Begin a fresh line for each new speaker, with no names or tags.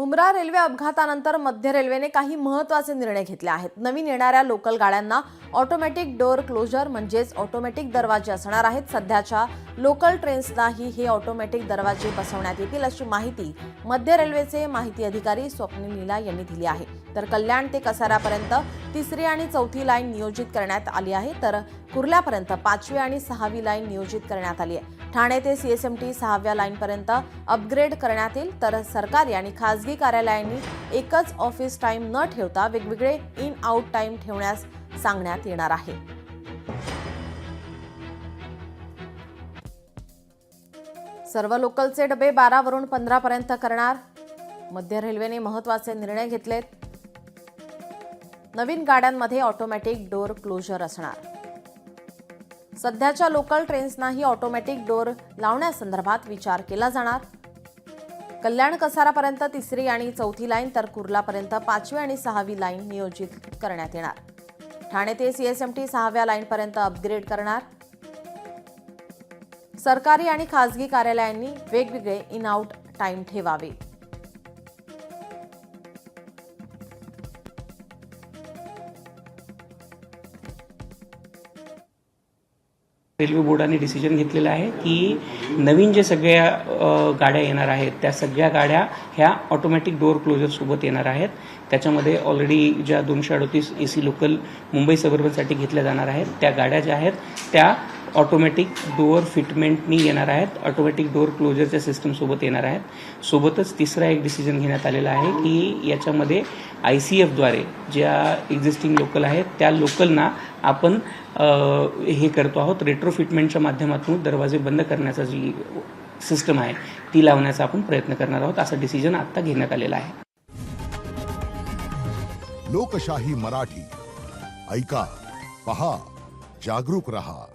Mumbra railway अपघातानंतर मध्य रेल्वेने काही महत्त्वाचे निर्णय घेतले आहेत। नवीन येणाऱ्या लोकल गाड्यांना ऑटोमॅटिक डोअर क्लोजर म्हणजेच ऑटोमॅटिक दरवाजे असणार आहेत। सध्याच्या लोकल ट्रेन्सनाही हे ऑटोमॅटिक दरवाजे बसवण्यात येतील अशी माहिती मध्य रेल्वेचे माहिती अधिकारी स्वप्नील लीला यांनी दिली आहे। तर कल्याण ते कसाऱ्यापर्यंत तिसरी आणि चौथी लाईन नियोजित करण्यात आली आहे, तर कुर्ल्यापर्यंत पाचवी आणि सहावी लाईन नियोजित करण्यात आली आहे। ठाणे ते सीएसएमटी 6व्या लाईनपर्यंत अपग्रेड करण्यात येईल, तर सरकारी आणि खासगी कार्यालयांनी एकच ऑफिस टाइम न ठेवता वेगवेगळे इन आउट टाइम ठेवण्यास सांगण्यात येणार आहे। सर्व लोकलचे डबे 12 वरून 15 पर्यंत करणार। मध्य रेल्वेने महत्त्वाचे निर्णय घेतलेत। नवीन गाड्यांमध्ये ऑटोमॅटिक डोअर क्लोजर असणार। सध्याच्या लोकल ट्रेन्सनाही ऑटोमॅटिक डोअर लावण्यासंदर्भात विचार केला जाणार। कल्याण कसारापर्यंत तिसरी आणि चौथी लाईन, तर कुर्लापर्यंत पाचवी आणि सहावी लाईन नियोजित करण्यात येणार। ठाणे ते सीएसएमटी 6व्या लाईनपर्यंत अपग्रेड करणार। सरकारी आणि खासगी कार्यालयांनी वेगवेगळे इन आउट टाइम ठेवावे।
रेल्वे बोर्डाने डिसिजन घेतलेला आहे की नवीन जे सगळ्या गाड्या येणार आहेत त्या सगळ्या गाड्या ह्या ऑटोमॅटिक डोअर क्लोजर सोबत येणार आहेत। त्याच्यामध्ये ऑलरेडी ज्या 238 AC लोकल मुंबई सबअर्बनसाठी घेतल्या जाणार आहेत त्या गाड्या ज्या आहेत त्या ऑटोमॅटिक डोअर फिटमेंटनी येणार आहेत, ऑटोमॅटिक डोअर क्लोजरच्या सिस्टमसोबत येणार आहेत। सोबतच तिसरा एक डिसिजन घेण्यात आलेला आहे की याच्यामध्ये ICFद्वारे ज्या एक्झिस्टिंग लोकल आहेत त्या लोकलना आपण हे करतो आहोत, रेट्रोफिटमेंटच्या माध्यमातून दरवाजे बंद करण्याचा जी सिस्टम आहे ती लावण्याचा आपण प्रयत्न करणार आहोत, असा डिसिजन आता घेण्यात आलेला आहे।
लोकशाही मराठी ऐका, पहा, जागरूक रहा।